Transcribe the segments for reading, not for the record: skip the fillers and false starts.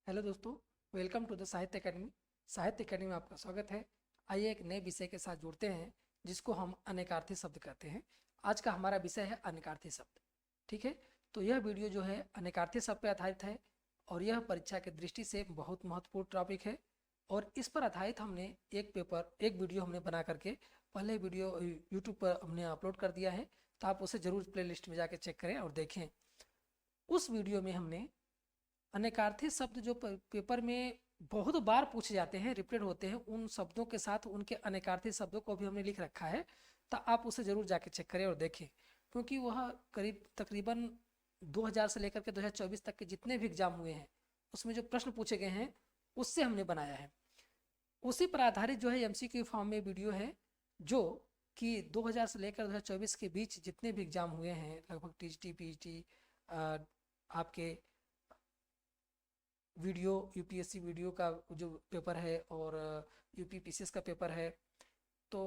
Hello दोस्तों, welcome to the साहित्य academy. साहित्य अकेडमी में आपका स्वागत है। आइए एक नए विषय के साथ जुड़ते हैं जिसको हम अनेकार्थी शब्द कहते हैं। आज का हमारा विषय है अनेकार्थी शब्द। ठीक है, तो यह वीडियो जो है अनेकार्थी शब्द पर आधारित है और यह परीक्षा की दृष्टि से बहुत महत्वपूर्ण टॉपिक है। और इस पर आधारित हमने एक वीडियो हमने बना करके पहले वीडियो यूट्यूब पर हमने अपलोड कर दिया है, तो आप उसे ज़रूर प्ले लिस्ट में जाके चेक करें और देखें। उस वीडियो में हमने अनेकार्थी शब्द जो पेपर में बहुत बार पूछे जाते हैं, रिपीटेड होते हैं, उन शब्दों के साथ उनके अनेकार्थी शब्दों को भी हमने लिख रखा है। तो आप उसे ज़रूर जाके चेक करें और देखें, क्योंकि वह करीब तकरीबन 2000 से लेकर के 2024 तक के जितने भी एग्जाम हुए हैं उसमें जो प्रश्न पूछे गए हैं उससे हमने बनाया है। उसी पर आधारित जो है एमसीक्यू फॉर्म में वीडियो है, जो कि 2000 से लेकर 2024 के बीच जितने भी एग्जाम हुए हैं, लगभग टीजीटी पीजीटी आपके वीडियो यूपीएससी वीडियो का जो पेपर है और यूपी पीसीएस का पेपर है, तो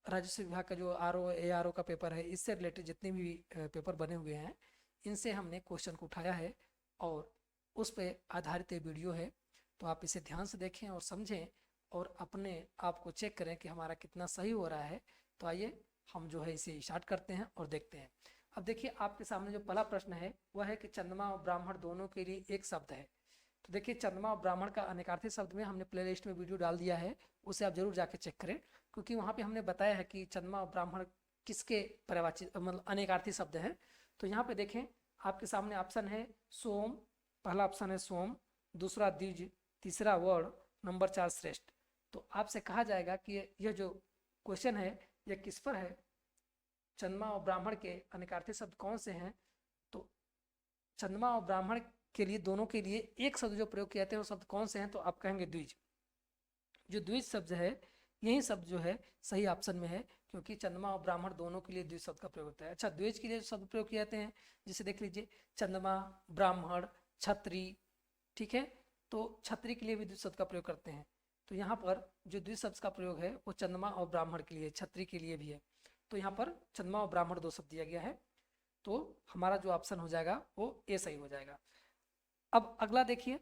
राजस्व विभाग का जो आरओ एआरओ का पेपर है, इससे रिलेटेड जितने भी पेपर बने हुए हैं इनसे हमने क्वेश्चन को उठाया है और उस पर आधारित ये वीडियो है। तो आप इसे ध्यान से देखें और समझें और अपने आप को चेक करें कि हमारा कितना सही हो रहा है। तो आइए हम जो है इसे स्टार्ट करते हैं और देखते हैं। अब देखिए, आपके सामने जो पहला प्रश्न है वह है कि चंद्रमा और ब्राह्मण दोनों के लिए एक शब्द है। तो देखिए, चंद्रमा और ब्राह्मण का अनेकार्थी शब्द में हमने प्लेलिस्ट में वीडियो डाल दिया है, उसे आप जरूर जाके चेक करें, क्योंकि वहाँ पे हमने बताया है कि चंद्रमा और ब्राह्मण किसके पर्यायवाची मतलब अनेकार्थी शब्द हैं। तो यहाँ पे देखें, आपके सामने ऑप्शन है सोम, पहला ऑप्शन है सोम, दूसरा द्विज, तीसरा वर्ण, नंबर 4 श्रेष्ठ। तो आपसे कहा जाएगा कि यह जो क्वेश्चन है यह किस पर है, चंद्रमा और ब्राह्मण के अनेकार्थी शब्द कौन से हैं। तो चंद्रमा और ब्राह्मण के लिए दोनों के लिए एक शब्द जो प्रयोग किए जाते हैं वो शब्द कौन से हैं, तो आप कहेंगे द्विज। जो द्विज शब्द है यही शब्द जो है सही ऑप्शन में है, क्योंकि चंद्रमा और ब्राह्मण दोनों के लिए द्विज शब्द का प्रयोग होता है। अच्छा, द्विज के लिए शब्द प्रयोग किए जाते हैं, जिसे देख लीजिए चंद्रमा, ब्राह्मण, छत्री। ठीक है, तो छत्री के लिए भी द्विज शब्द का प्रयोग करते हैं। तो यहाँ पर जो द्विज शब्द का प्रयोग है वो चंद्रमा और ब्राह्मण के लिए, छत्री के लिए भी है। तो यहाँ पर चंद्रमा और ब्राह्मण दो शब्द दिया गया है, तो हमारा जो ऑप्शन हो जाएगा वो ए सही हो जाएगा। अब अगला देखिए,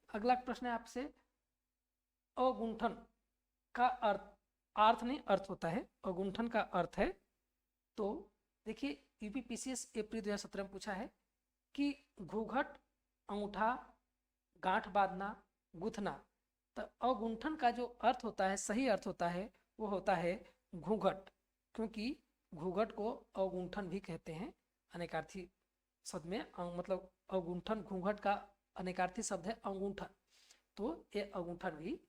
अगला प्रश्न है आपसे, अगुंठन का अर्थ नहीं अर्थ होता है, अगुंठन का अर्थ है। तो देखिए, यूपीपीसीएस अप्रैल 2017 में पूछा है कि घूंघट, अंगूठा, गांठ बांधना, गुथना। तो अगुंठन का जो अर्थ होता है, सही अर्थ होता है, वो होता है घूंघट, क्योंकि घूंघट को अगुंठन भी कहते हैं अनेकार्थी शब्द में। मतलब अगुंठन, घूंघट का अनेकार्थी शब्द है अंगूठन, तो ये अंगूठन भी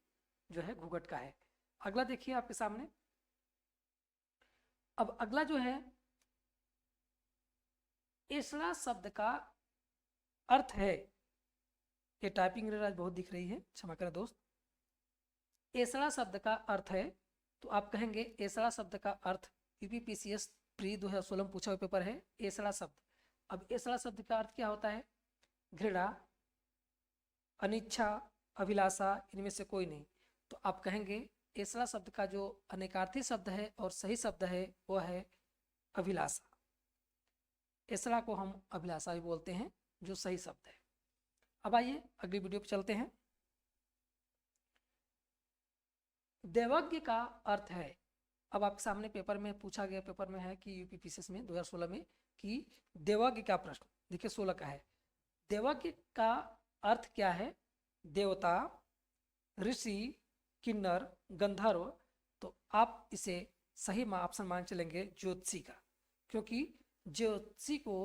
जो है घूंघट का है। अगला देखिए आपके सामने, अब अगला जो है एसड़ा शब्द का अर्थ है, ये टाइपिंग एरर आज बहुत दिख रही है, क्षमा करें दोस्त। एसड़ा शब्द का अर्थ है, तो आप कहेंगे एसड़ा शब्द का अर्थ, यूपीपीसीएस प्री 2016 में पूछा हुआ पेपर है एसड़ा शब्द। अब एसड़ा शब्द का अर्थ क्या होता है, घृणा, अनिच्छा, अभिलाषा, इनमें से कोई नहीं। तो आप कहेंगे एसड़ा शब्द का जो अनेकार्थी शब्द है और सही शब्द है वह है अभिलाषा। एसड़ा को हम अभिलाषा भी बोलते हैं, जो सही शब्द है। अब आइए अगली वीडियो पे चलते हैं। देवज्ञ का अर्थ है, अब आपके सामने पेपर में पूछा गया, पेपर में है कि यूपीपीसीएस में 2016 में कि देवज्ञ का प्रश्न, देखिए 16 का है। देवज्ञ का अर्थ क्या है, देवता, ऋषि, किन्नर, गंधर्व। तो आप इसे सही ऑप्शन मान चलेंगे ज्योतिषी का, क्योंकि ज्योतिषी को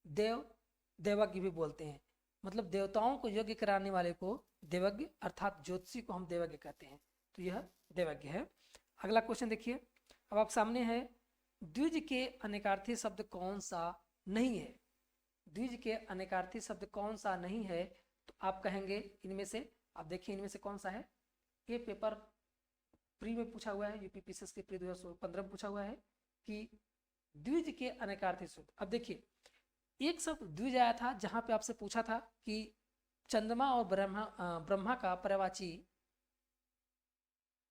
देवज्ञ भी बोलते हैं, मतलब देवताओं को यज्ञ कराने वाले को देवज्ञ अर्थात ज्योतिषी को हम देवज्ञ कहते हैं। तो यह देवज्ञ है। अगला क्वेश्चन देखिए, अब आप सामने है, द्विज के अनेकार्थी शब्द कौन सा नहीं है। द्विज के अनेकार्थी शब्द कौन सा नहीं है, तो आप कहेंगे इनमें से, आप देखिए इनमें से कौन सा है। ये पेपर प्री में पूछा हुआ है, यूपीपीसीएस के प्री 2015 में पूछा हुआ है कि द्विज के अनेकार्थी शब्द। अब देखिए, एक शब्द द्विज आया था जहां पे आपसे पूछा था कि चंद्रमा और ब्रह्मा का पर्यायवाची,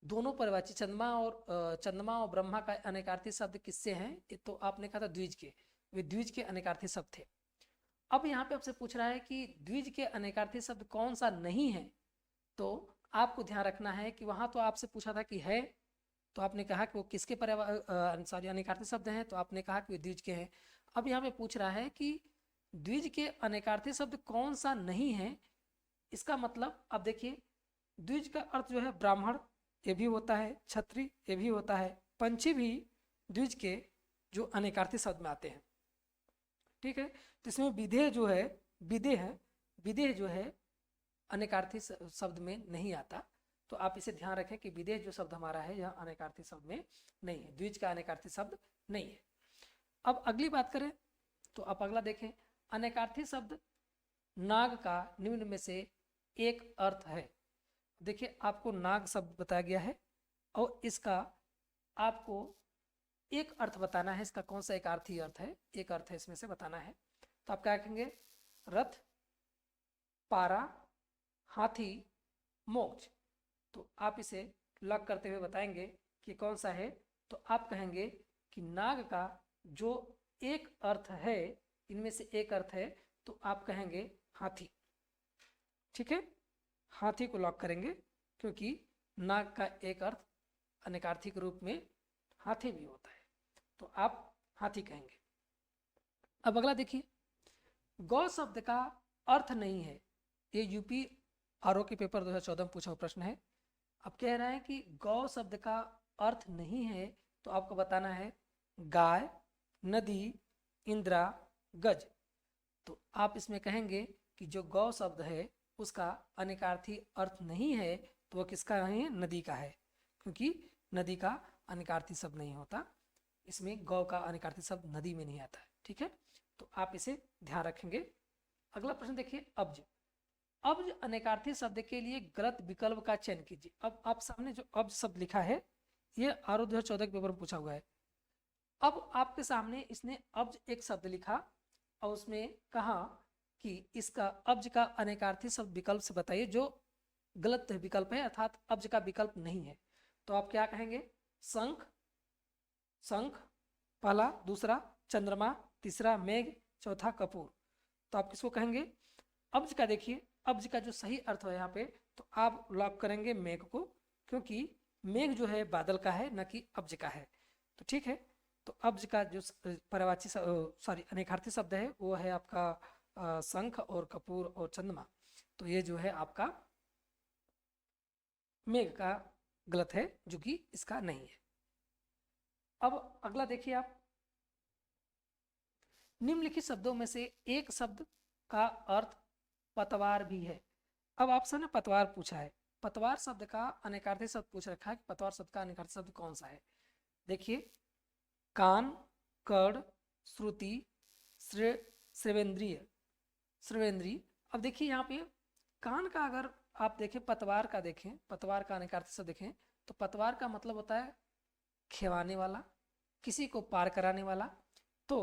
दोनों पर्यायवाची चंद्रमा और ब्रह्मा का अनेकार्थी शब्द किससे हैं, तो आपने कहा था द्विज के, वे द्विज के अनेकार्थी शब्द थे। अब यहाँ पे आपसे पूछ रहा है कि द्विज के अनेकार्थी शब्द कौन सा नहीं है, तो आपको ध्यान रखना है कि वहाँ तो आपसे पूछा था कि है, तो आपने कहा कि वो किसके सॉरी अनेकार्थी शब्द हैं, तो आपने कहा कि वे द्विज के हैं। अब यहाँ पे पूछ रहा है कि द्विज के अनेकार्थी शब्द कौन सा नहीं है। इसका मतलब अब देखिए, द्विज का अर्थ जो है ब्राह्मण, ये भी होता है, क्षत्रिय ये भी होता है, पंछी भी द्विज के जो अनेकार्थी शब्द में आते हैं। ठीक है, तो इसमें विधेय जो है, विधेय जो है अनेकार्थी शब्द में नहीं आता। तो आप इसे ध्यान रखें कि विधेय जो शब्द हमारा है यह अनेकार्थी शब्द में नहीं है, द्विज का अनेकार्थी शब्द नहीं है। अब अगली बात करें तो आप अगला देखें, अनेकार्थी शब्द नाग का निम्न में से एक अर्थ है। देखिए आपको नाग शब्द बताया गया है और इसका आपको एक अर्थ बताना है। इसका कौन सा एक अर्थी अर्थ है, एक अर्थ है इसमें से बताना है। तो आप क्या कहेंगे, रथ, पारा, हाथी, मोक्ष। तो आप इसे लॉक करते हुए बताएंगे कि कौन सा है। तो आप कहेंगे कि नाग का जो एक अर्थ है, इनमें से एक अर्थ है, तो आप कहेंगे हाथी। ठीक है, हाथी को लॉक करेंगे क्योंकि नाग का एक अर्थ अनेकार्थी के रूप में हाथी भी होता है, तो आप हाथी कहेंगे। अब अगला देखिए, गौ शब्द का अर्थ नहीं है। ये यूपी आरओ के पेपर 2014 में पूछा हुआ प्रश्न है। अब कह रहा है कि गौ शब्द का अर्थ नहीं है, तो आपको बताना है गाय, नदी, इंद्रा, गज। तो आप इसमें कहेंगे कि जो गौ शब्द है उसका अनेकार्थी अर्थ नहीं है, तो वह किसका नहीं है, नदी का है, क्योंकि नदी का अनेकार्थी शब्द नहीं होता। इसमें गौ का अनेकार्थी शब्द नदी में नहीं आता है। ठीक है, तो आप इसे ध्यान रखेंगे। अगला प्रश्न देखिए, अब्ज। अब्ज अनेकार्थी शब्द के लिए गलत विकल्प का चयन कीजिए। अब आप सामने जो अब्ज शब्द लिखा है, ये आरओ 2014 के पेपर में पूछा हुआ है। अब आपके सामने इसने अब्ज एक शब्द लिखा और उसमें कहा कि इसका अब्ज का अनेकार्थी शब्द विकल्प से बताइए जो गलत विकल्प है, अर्थात अब्ज का विकल्प नहीं है। तो आप क्या कहेंगे, शंख, शंख पहला, दूसरा चंद्रमा, तीसरा मेघ, चौथा कपूर। तो आप किसको कहेंगे, अब्ज का। देखिए अब्ज का जो सही अर्थ है यहाँ पे, तो आप लॉक करेंगे मेघ को, क्योंकि मेघ जो है बादल का है, न कि अब्ज का है। तो ठीक है, तो अब्ज का जो पर्यायवाची सॉरी अनेकार्थी शब्द है वो है आपका शंख और कपूर और चंद्रमा। तो ये जो है आपका मेघ का गलत है, जो कि इसका नहीं है। अब अगला देखिए आप, निम्नलिखित शब्दों में से एक शब्द का अर्थ पतवार भी है। अब आपसे ने पतवार पूछा है, पतवार शब्द का अनेकार्थी शब्द पूछ रखा है कि पतवार शब्द का अनेकार्थी शब्द कौन सा है। देखिए, कान, कर्ण, श्रुति, श्रवेंद्रिय, श्रवेंद्री। अब देखिए यहाँ पे कान का अगर आप देखें, पतवार का देखें, पतवार का अनेकार्थी शब्द देखें, तो पतवार का मतलब होता है खेवाने वाला, किसी को पार कराने वाला। तो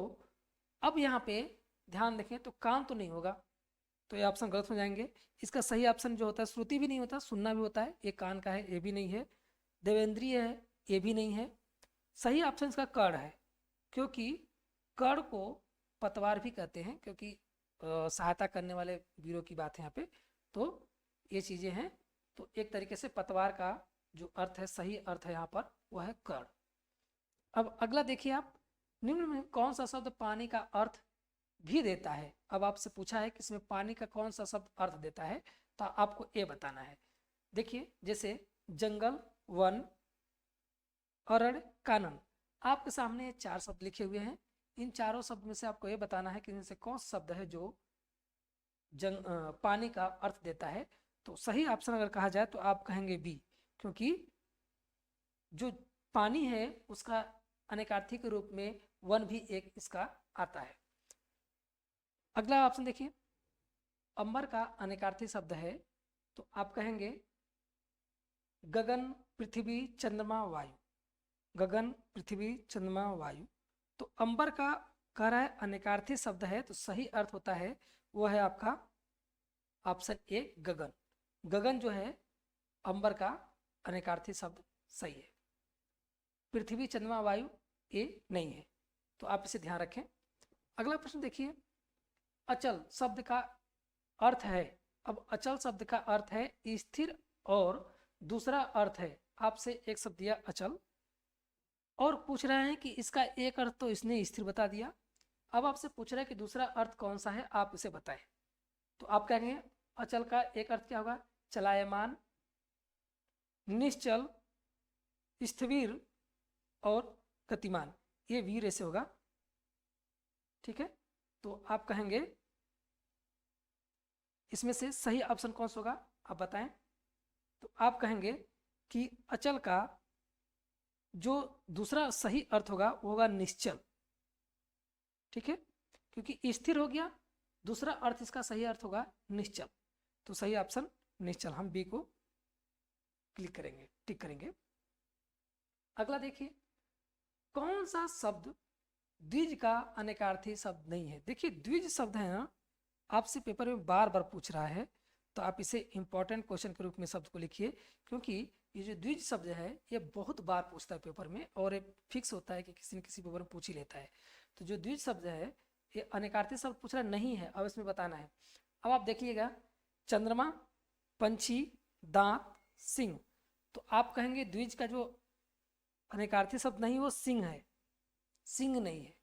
अब यहाँ पे ध्यान देखें तो कान तो नहीं होगा, तो ये ऑप्शन गलत हो जाएंगे। इसका सही ऑप्शन जो होता है, श्रुति भी नहीं होता, सुनना भी होता है, ये कान का है, ये भी नहीं है। देवेंद्रीय है, ये भी नहीं है। सही ऑप्शन इसका कर्ण है, क्योंकि कर्ण को पतवार भी कहते हैं, क्योंकि सहायता करने वाले वीरों की बात है यहाँ पे। तो ये चीज़ें हैं, तो एक तरीके से पतवार का जो अर्थ है, सही अर्थ है यहाँ पर, वह है कर्ण। अब अगला देखिए आप, निम्न में कौन सा शब्द पानी का अर्थ भी देता है। अब आपसे पूछा है कि इसमें पानी का कौन सा शब्द अर्थ देता है, तो आपको ये बताना है। देखिए, जैसे जंगल, वन, अरण्य, कानन। आपके सामने चार शब्द लिखे हुए हैं। इन चारों शब्द में से आपको ये बताना है कि इनमें से कौन सा शब्द है जो पानी का अर्थ देता है। तो सही ऑप्शन अगर कहा जाए तो आप कहेंगे बी, क्योंकि जो पानी है उसका अनेकार्थी के रूप में वन भी एक इसका आता है। अगला ऑप्शन देखिए, अंबर का अनेकार्थी शब्द है, तो आप कहेंगे गगन, पृथ्वी, चंद्रमा, वायु। गगन, पृथ्वी, चंद्रमा, वायु। तो अंबर का कह रहा है अनेकार्थी शब्द है, तो सही अर्थ होता है वो है आपका ऑप्शन ए, गगन। गगन जो है अंबर का अनेकार्थी शब्द सही है। पृथ्वी, चंद्रमा, वायु ये नहीं है, तो आप इसे ध्यान रखें। अगला प्रश्न देखिए, अचल शब्द का अर्थ है, अब अचल शब्द का अर्थ है स्थिर, और दूसरा अर्थ है, आपसे एक शब्द दिया अचल और पूछ रहे हैं कि इसका एक अर्थ तो इसने स्थिर बता दिया, अब आपसे पूछ रहा है कि दूसरा अर्थ कौन सा है, आप इसे बताएं। तो आप कहेंगे अचल का एक अर्थ क्या होगा, चलायमान, निश्चल, स्थिर और गतिमान, ये वीर ऐसे होगा। ठीक है, तो आप कहेंगे इसमें से सही ऑप्शन कौन सा होगा, आप बताएं। तो आप कहेंगे कि अचल का जो दूसरा सही अर्थ होगा वो होगा निश्चल। ठीक है, क्योंकि स्थिर हो गया, दूसरा अर्थ इसका सही अर्थ होगा निश्चल, तो सही ऑप्शन निश्चल, हम बी को क्लिक करेंगे, टिक करेंगे। अगला देखिए, कौन सा शब्द द्विज का अनेकार्थी शब्द नहीं है। देखिए द्विज शब्द है ना, आपसे पेपर में बार बार पूछ रहा है, तो आप इसे इंपॉर्टेंट क्वेश्चन के रूप में शब्द को लिखिए, क्योंकि ये जो द्विज शब्द है ये बहुत बार पूछता है पेपर में, और ये फिक्स होता है कि किसी न किसी पेपर में पूछ ही लेता है। तो जो द्विज शब्द है ये अनेकार्थी शब्द पूछ रहा नहीं है, अब इसमें बताना है। अब आप देखिएगा, चंद्रमा, पंछी, दांत, सिंह, तो आप कहेंगे द्विज का जो अनेकार्थी शब्द नहीं वो सिंह है, सिंह नहीं है।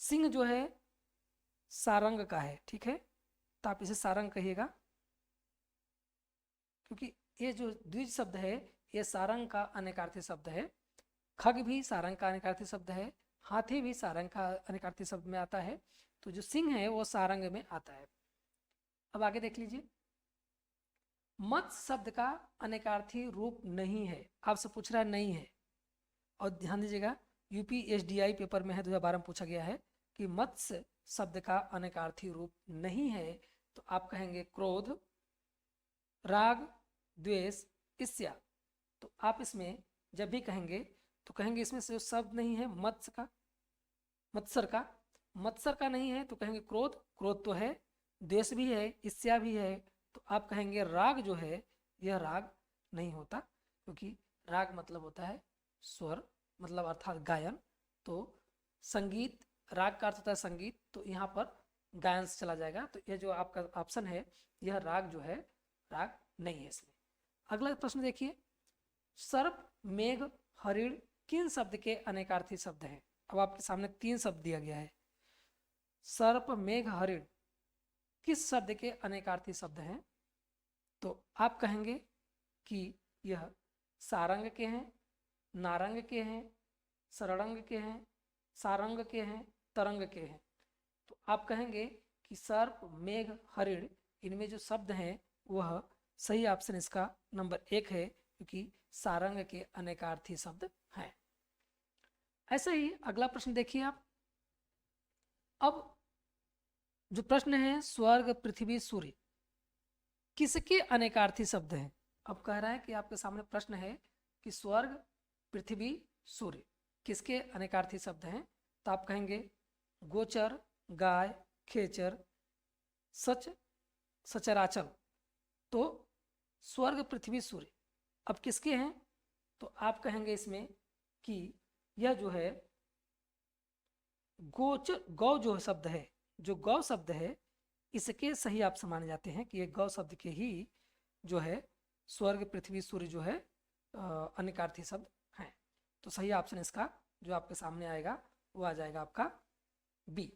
सिंह जो है सारंग का है, ठीक है, तो आप इसे सारंग कहिएगा, क्योंकि ये जो द्विज शब्द है ये सारंग का अनेकार्थी शब्द है। खग भी सारंग का अनेकार्थी शब्द है, हाथी भी सारंग का अनेकार्थी शब्द में आता है, तो जो सिंह है वो सारंग में आता है। अब आगे देख लीजिए, मत्स्य शब्द का अनेकार्थी रूप नहीं है, आपसे पूछ रहा है नहीं है, और ध्यान दीजिएगा यूपीएसडीआई पेपर में है 2012 में पूछा गया है कि मत्स्य शब्द का अनेकार्थी रूप नहीं है, तो आप कहेंगे क्रोध, राग, द्वेष, ईर्ष्या। तो आप इसमें जब भी कहेंगे तो कहेंगे इसमें से जो शब्द नहीं है मत्स्य का, मत्सर का नहीं है, तो कहेंगे क्रोध, क्रोध तो है, द्वेष भी है, ईर्ष्या भी है, तो आप कहेंगे राग जो है यह राग नहीं होता, क्योंकि राग मतलब होता है स्वर, मतलब अर्थात गायन, तो संगीत, राग का अर्थ होता है संगीत, तो यहाँ पर गायन से चला जाएगा, तो यह जो आपका ऑप्शन है यह राग जो है राग नहीं है इसमें। अगला प्रश्न देखिए, सर्प, मेघ, हरिण किन शब्द के अनेकार्थी शब्द हैं। अब आपके सामने 3 शब्द दिया गया है, सर्प, मेघ, हरिण किस शब्द के अनेकार्थी शब्द हैं, तो आप कहेंगे कि यह सारंग के हैं, नारंग के हैं, सरंग के हैं, सारंग के हैं, तरंग के हैं। तो आप कहेंगे कि सर्प, मेघ, हरिण इनमें जो शब्द हैं वह सही ऑप्शन इसका नंबर 1 है, क्योंकि सारंग के अनेकार्थी शब्द हैं। ऐसे ही अगला प्रश्न देखिए आप, अब जो प्रश्न है स्वर्ग, पृथ्वी, सूर्य किसके अनेकार्थी शब्द हैं। अब कह रहा है कि आपके सामने प्रश्न है कि स्वर्ग, पृथ्वी, सूर्य किसके अनेकार्थी शब्द हैं, तो आप कहेंगे गोचर, गाय, खेचर, सच, सचराचल। तो स्वर्ग, पृथ्वी, सूर्य अब किसके हैं, तो आप कहेंगे इसमें कि यह जो है गोचर, गौ जो शब्द है, जो गौ शब्द है इसके सही आप माने जाते हैं कि ये गौ शब्द के ही जो है स्वर्ग, पृथ्वी, सूर्य जो है अनेकार्थी शब्द हैं। तो सही ऑप्शन इसका जो आपके सामने आएगा वो आ जाएगा आपका बी।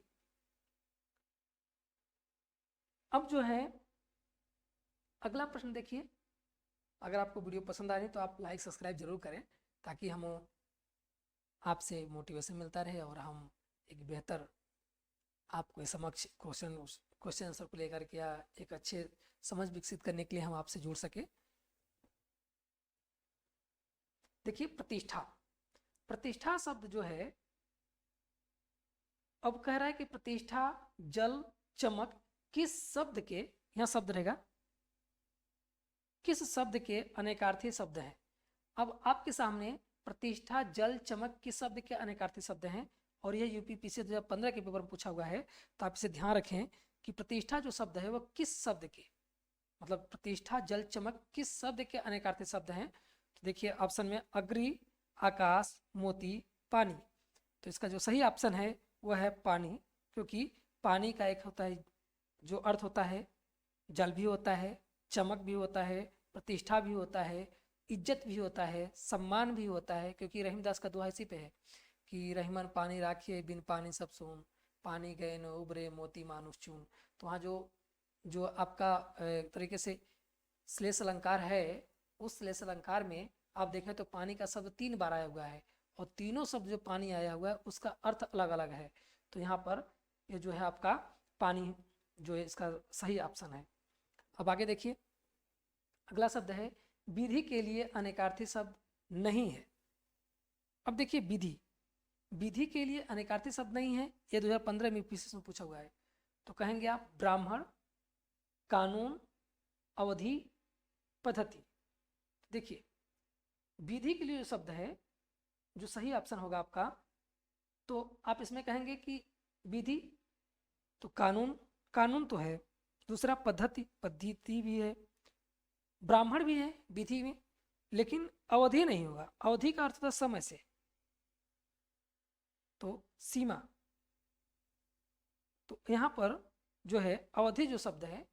अब जो है अगला प्रश्न देखिए, अगर आपको वीडियो पसंद आ रही है तो आप लाइक, सब्सक्राइब जरूर करें, ताकि हम आपसे मोटिवेशन मिलता रहे और हम एक बेहतर आपको समक्ष क्वेश्चन आंसर को लेकर के या एक अच्छे समझ विकसित करने के लिए हम आपसे जुड़ सके। देखिए प्रतिष्ठा, प्रतिष्ठा शब्द जो है, अब कह रहा है कि प्रतिष्ठा, जल, चमक किस शब्द के, यहां शब्द रहेगा, किस शब्द के अनेकार्थी शब्द हैं। अब आपके सामने प्रतिष्ठा, जल, चमक किस शब्द के अनेकार्थी शब्द हैं, और यह यूपीपीसी 2015 के पेपर में पूछा हुआ है, तो आप इसे ध्यान रखें कि प्रतिष्ठा जो शब्द है वह किस शब्द के, मतलब प्रतिष्ठा, जल, चमक किस शब्द के अनेकार्थी शब्द हैं। तो देखिए ऑप्शन में अग्नि, आकाश, मोती, पानी, तो इसका जो सही ऑप्शन है वह है पानी, क्योंकि पानी का एक होता है जो अर्थ होता है, जल भी होता है, चमक भी होता है, प्रतिष्ठा भी होता है, इज्जत भी होता है, सम्मान भी होता है। क्योंकि रहीमदास का दुआ इसी पे है कि रहीमन पानी राखिए बिन पानी सब सून, पानी गए न उबरे मोती मानुष चून। तो वहाँ जो जो आपका तरीके से श्लेष अलंकार है, उस श्लेष अलंकार में आप देखें तो पानी का शब्द 3 बार आया हुआ है और तीनों शब्द जो पानी आया हुआ है उसका अर्थ अलग अलग है। तो यहाँ पर ये जो है आपका पानी जो है इसका सही ऑप्शन है। अब आगे देखिए, अगला शब्द है विधि के लिए अनेकार्थी शब्द नहीं है। अब देखिए विधि, विधि के लिए अनेकार्थी शब्द नहीं है, ये 2015 में पीसीएस में पूछा हुआ है। तो कहेंगे आप ब्राह्मण, कानून, अवधि, पद्धति। देखिए विधि के लिए जो शब्द है, जो सही ऑप्शन होगा आपका, तो आप इसमें कहेंगे कि विधि तो कानून, कानून तो है, दूसरा पद्धति, पद्धति भी है, ब्राह्मण भी है विधि में, लेकिन अवधि नहीं होगा। अवधि का अर्थ होता है समय से, तो सीमा। तो यहाँ पर जो है अवधि जो शब्द है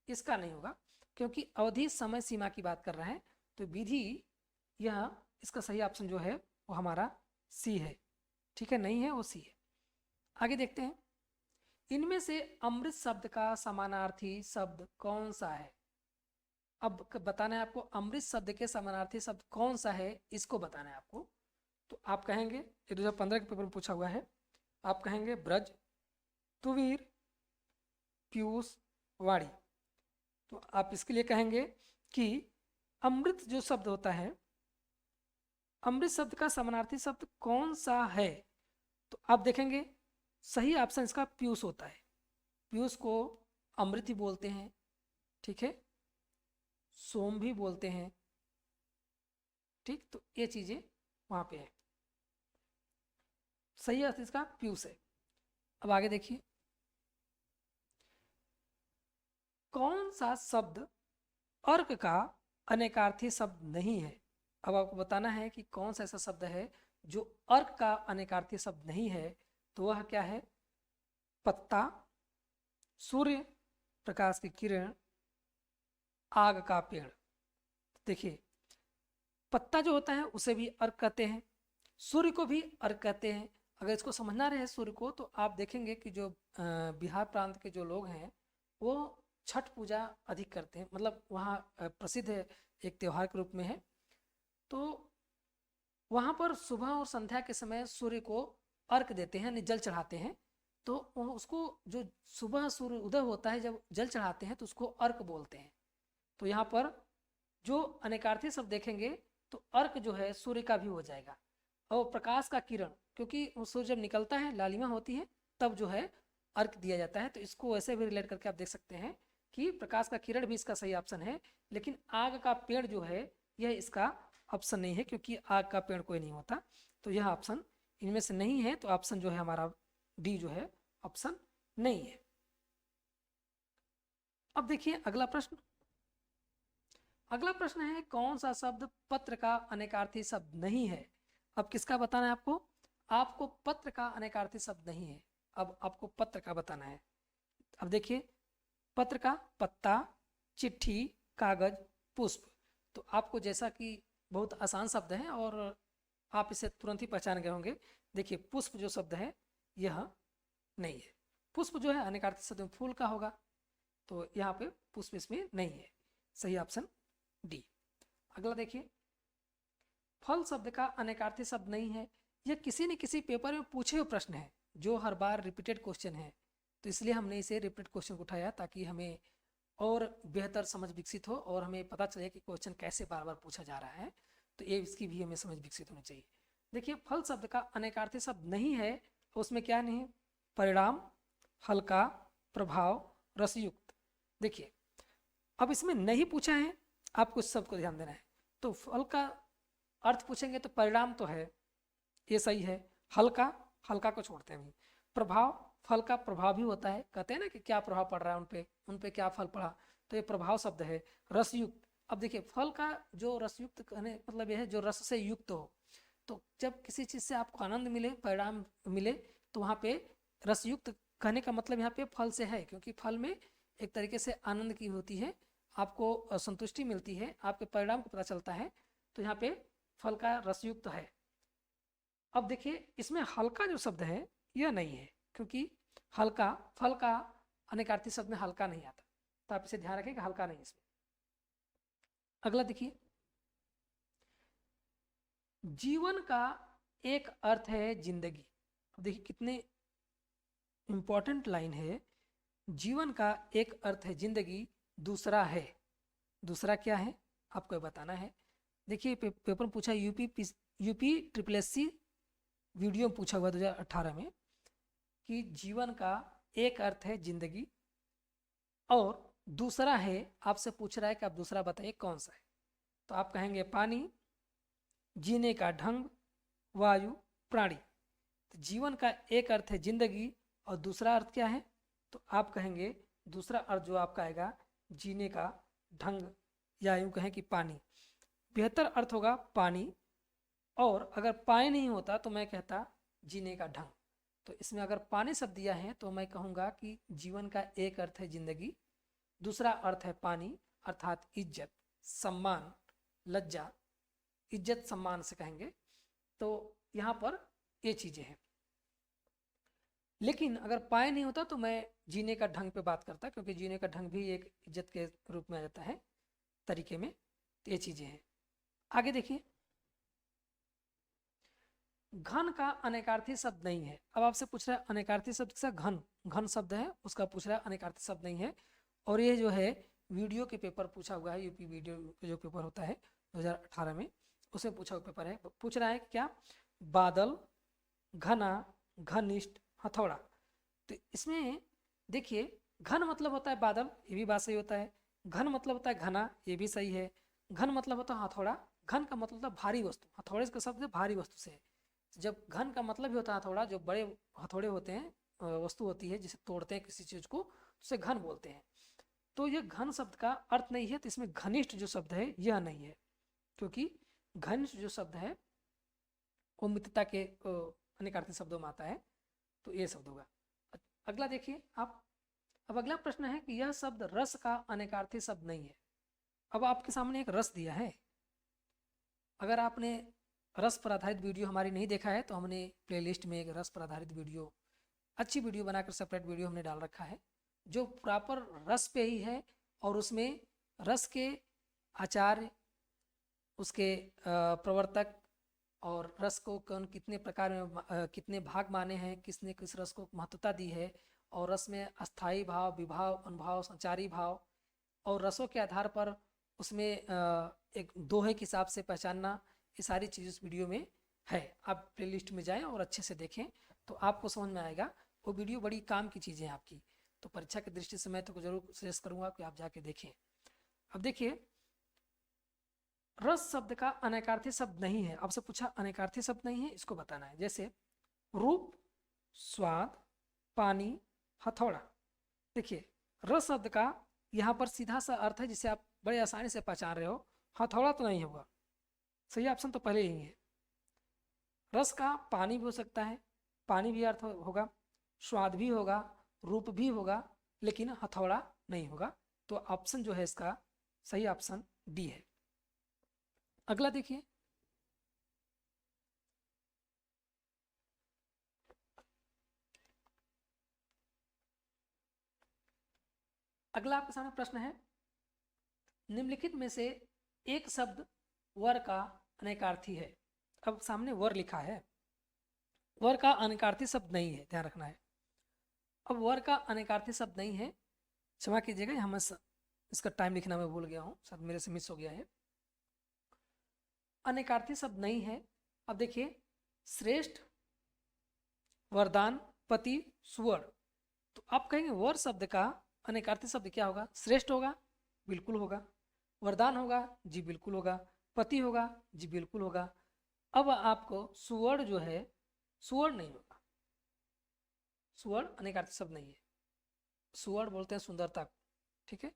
इसका नहीं होगा, क्योंकि अवधि समय सीमा की बात कर रहा है। तो विधि, यह इसका सही ऑप्शन जो है वो हमारा सी है। ठीक है, नहीं है वो सी है। आगे देखते हैं, इनमें से अमृत शब्द का समानार्थी शब्द कौन सा है। अब बताना है आपको अमृत शब्द के समानार्थी शब्द कौन सा है, इसको बताना है आपको। तो आप कहेंगे, ये 2015 के पेपर में पूछा हुआ है, आप कहेंगे ब्रज, तुवीर, पीयूष, वाणी। तो आप इसके लिए कहेंगे कि अमृत जो शब्द होता है, अमृत शब्द का समानार्थी शब्द कौन सा है। तो आप देखेंगे सही ऑप्शन इसका पीयूष होता है। पीयूष को अमृत ही बोलते हैं, ठीक है, सोम भी बोलते हैं, ठीक। तो ये चीजें वहां पे है, सही अर्थ इसका पीयूष है। अब आगे देखिए, कौन सा शब्द अर्क का अनेकार्थी शब्द नहीं है। अब आपको बताना है कि कौन सा ऐसा शब्द है जो अर्क का अनेकार्थी शब्द नहीं है। तो वह क्या है, पत्ता, सूर्य, प्रकाश की किरण, आग का पेड़। देखिए पत्ता जो होता है उसे भी अर्क कहते हैं, सूर्य को भी अर्क कहते हैं। अगर इसको समझना रहे सूर्य को, तो आप देखेंगे कि जो बिहार प्रांत के जो लोग हैं वो छठ पूजा अधिक करते हैं, मतलब वहाँ प्रसिद्ध है, एक त्यौहार के रूप में है। तो वहाँ पर सुबह और संध्या के समय सूर्य को अर्क देते हैं, जल चढ़ाते हैं। तो उसको जो सुबह सूर्य उदय होता है जब जल चढ़ाते हैं तो उसको अर्क बोलते हैं। तो यहाँ पर जो अनेकार्थी शब्द देखेंगे तो अर्क जो है सूर्य का भी हो जाएगा। और प्रकाश का किरण, क्योंकि सूर्य जब निकलता है लालिमा होती है तब जो है अर्क दिया जाता है। तो इसको वैसे भी रिलेट करके आप देख सकते हैं कि प्रकाश का किरण भी इसका सही ऑप्शन है। लेकिन आग का पेड़ जो है यह इसका ऑप्शन नहीं है, क्योंकि आग का पेड़ कोई नहीं होता। तो यह ऑप्शन इनमें से नहीं है। तो ऑप्शन जो है हमारा डी जो है ऑप्शन नहीं है। अब देखिए अगला प्रश्न, अगला प्रश्न है कौन सा शब्द पत्र का अनेकार्थी शब्द नहीं है। अब किसका बताना है आपको, आपको पत्र का अनेकार्थी शब्द नहीं है। अब आपको पत्र का बताना है। अब देखिए पत्र का पत्ता, चिट्ठी, कागज, पुष्प। तो आपको जैसा कि बहुत आसान शब्द है और आप इसे तुरंत ही पहचान गए होंगे। देखिए पुष्प जो शब्द है यह नहीं है। पुष्प जो है अनेकार्थी शब्द में फूल का होगा, तो यहाँ पे पुष्प इसमें नहीं है। सही ऑप्शन डी। अगला देखिए, फल शब्द का अनेकार्थी शब्द नहीं है। यह किसी न किसी पेपर में पूछे हुए प्रश्न है जो हर बार रिपीटेड क्वेश्चन है। तो इसलिए हमने इसे रिपीटेड क्वेश्चन को उठाया ताकि हमें और बेहतर समझ विकसित हो और हमें पता चले कि क्वेश्चन कैसे बार बार पूछा जा रहा है। तो ये इसकी भी हमें समझ विकसित होनी चाहिए। देखिए फल शब्द का अनेकार्थी शब्द नहीं है, उसमें क्या नहीं है, परिणाम, हल्का, प्रभाव, रसयुक्त। देखिए अब इसमें नहीं पूछा है, आपको इस सबको ध्यान देना है। तो फल का अर्थ पूछेंगे तो परिणाम तो है, ये सही है। हल्का, हल्का को छोड़ते हैं। प्रभाव, फल का प्रभाव भी होता है, कहते हैं ना कि क्या प्रभाव पड़ रहा है उन पे क्या फल पड़ा, तो ये प्रभाव शब्द है। रसयुक्त, अब देखिए फल का जो रसयुक्त कहने मतलब यह है जो रस से युक्त हो। तो जब किसी चीज़ से आपको आनंद मिले, परिणाम मिले, तो वहाँ पे रसयुक्त कहने का मतलब यहाँ पे फल से है, क्योंकि फल में एक तरीके से आनंद की होती है, आपको संतुष्टि मिलती है, आपके परिणाम को पता चलता है। तो यहाँ पे फल का रसयुक्त है। अब देखिए इसमें हल्का जो शब्द है यह नहीं है, क्योंकि हल्का, फल का अनेकार्थी शब्द में हल्का नहीं आता, तो आप इसे ध्यान रखें कि हल्का नहीं इसमें। अगला देखिए, जीवन का एक अर्थ है जिंदगी। अब देखिए कितने इंपॉर्टेंट लाइन है। जीवन का एक अर्थ है जिंदगी, दूसरा है। दूसरा क्या है आपको बताना है। देखिए पेपर में पूछा, यूपी ट्रिपल एससी वीडियो में पूछा हुआ 2018 में कि जीवन का एक अर्थ है जिंदगी और दूसरा है, आपसे पूछ रहा है कि आप दूसरा बताइए कौन सा है। तो आप कहेंगे पानी, जीने का ढंग, वायु, प्राणी। तो जीवन का एक अर्थ है जिंदगी और दूसरा अर्थ क्या है, तो आप कहेंगे दूसरा अर्थ जो आपका आएगा जीने का ढंग, या यूँ कहें कि पानी। बेहतर अर्थ होगा पानी, और अगर पानी नहीं होता तो मैं कहता जीने का ढंग। तो इसमें अगर पानी शब्द दिया है तो मैं कहूँगा कि जीवन का एक अर्थ है जिंदगी, दूसरा अर्थ है पानी, अर्थात इज्जत, सम्मान, लज्जा, इज्जत सम्मान से कहेंगे। तो यहाँ पर ये चीज़ें हैं। लेकिन अगर पाए नहीं होता तो मैं जीने का ढंग पे बात करता, क्योंकि जीने का ढंग भी एक इज्जत के रूप में आ जाता है तरीके में। तो ये चीज़ें हैं। आगे देखिए, घन का अनेकार्थी शब्द नहीं है। अब आपसे पूछ रहा है अनेकार्थी शब्द से घन, घन शब्द है उसका पूछ रहा है, अनेकार्थी शब्द नहीं है। और ये जो है वीडियो के पेपर पूछा हुआ है, यूपी वीडियो जो पेपर होता है 2018 में, उसमें पूछा हुआ पेपर है। पूछ रहा है क्या, बादल, घना, घनिष्ठ, हथौड़ा। तो इसमें देखिए घन मतलब होता है बादल, ये भी बात सही होता है। घन मतलब होता है घना, ये भी सही है। घन मतलब होता है हथौड़ा, घन का मतलब होता है भारी वस्तु, हथौड़े का शब्द भारी वस्तु से है। जब घन का मतलब भी होता है हथौड़ा, जो बड़े हथौड़े होते हैं, वस्तु होती है जिसे तोड़ते हैं किसी चीज़ को, उसे घन बोलते हैं। तो ये घन शब्द का अर्थ नहीं है, तो इसमें घनिष्ठ जो शब्द है यह नहीं है, क्योंकि घनिष्ठ जो शब्द है वो मित्रता के अनेकार्थी शब्दों में आता है। तो ये शब्द होगा। अगला देखिए आप, अब अगला प्रश्न है कि यह शब्द रस का अनेकार्थी शब्द नहीं है। अब आपके सामने एक रस दिया है। अगर आपने रस पर आधारित वीडियो हमारी नहीं देखा है तो हमने प्लेलिस्ट में एक रस पर आधारित वीडियो, अच्छी वीडियो बनाकर सेपरेट वीडियो हमने डाल रखा है, जो प्रॉपर रस पे ही है। और उसमें रस के आचार्य, उसके प्रवर्तक, और रस को कौन कितने प्रकार में कितने भाग माने हैं, किसने किस रस को महत्वता दी है, और रस में अस्थाई भाव, विभाव, अनुभाव, संचारी भाव, और रसों के आधार पर उसमें एक दोहे के हिसाब से पहचानना, ये सारी चीज़ उस वीडियो में है। आप प्लेलिस्ट में जाएं और अच्छे से देखें तो आपको समझ में आएगा। वो वीडियो बड़ी काम की चीज़ें हैं आपकी, तो परीक्षा की दृष्टि से मैं तो जरूर सजेस्ट करूँगा कि आप जाके देखें। अब देखिए, रस शब्द का अनेकार्थी शब्द नहीं है। आपसे पूछा अनेकार्थी शब्द नहीं है, इसको बताना है। जैसे रूप, स्वाद, पानी, हथौड़ा। देखिए रस शब्द का यहाँ पर सीधा सा अर्थ है जिसे आप बड़े आसानी से पहचान रहे हो, हथौड़ा तो नहीं होगा। सही ऑप्शन तो पहले ही है। रस का पानी भी हो सकता है, पानी भी अर्थ होगा, स्वाद भी होगा, रूप भी होगा, लेकिन हथौड़ा नहीं होगा। तो ऑप्शन जो है इसका सही ऑप्शन डी है। अगला देखिए, अगला आपके सामने प्रश्न है, निम्नलिखित में से एक शब्द वर का अनेकार्थी है। अब सामने वर लिखा है, वर का अनेकार्थी शब्द नहीं है, ध्यान रखना है। अब वर का अनेकार्थी शब्द नहीं है, क्षमा कीजिएगा, हम इसका टाइम लिखना मैं भूल गया हूँ, शायद मेरे से मिस हो गया है। अनेकार्थी शब्द नहीं है। अब देखिए, श्रेष्ठ, वरदान, पति, सुवर्ण। तो आप कहेंगे वर शब्द का अनेकार्थी शब्द क्या होगा? श्रेष्ठ होगा, बिल्कुल होगा। वरदान होगा, जी बिल्कुल होगा। पति होगा, जी बिल्कुल होगा। अब आपको सुवर्ण जो है, सुवर्ण नहीं होगा, सुवर्ण अनेकार्थी शब्द नहीं है। सुवर्ण बोलते हैं सुंदरता, ठीक है,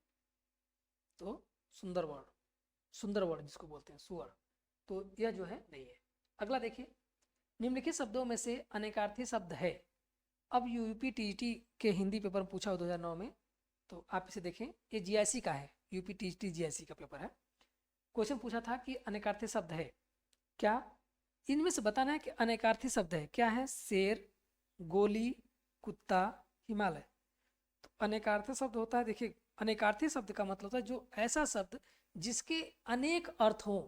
तो सुंदर वर्ण, सुंदर वर्ण जिसको बोलते हैं सुवर्ण, तो यह जो है नहीं है। अगला देखिए, निम्नलिखित शब्दों में से अनेकार्थी शब्द है। अब यूपी टीईटी के हिंदी पेपर में पूछा 2009 में तो आप इसे देखें, ये जीआईसी का है, यूपी टीजीटी जीआईसी का पेपर है। क्वेश्चन पूछा था कि अनेकार्थी शब्द है क्या, इनमें से बताना है कि अनेकार्थी शब्द है क्या है। शेर, गोली, कुत्ता, हिमालय। तो अनेकार्थी शब्द होता है, देखिए अनेकार्थी शब्द का मतलब होता है जो ऐसा शब्द जिसके अनेक अर्थ हों,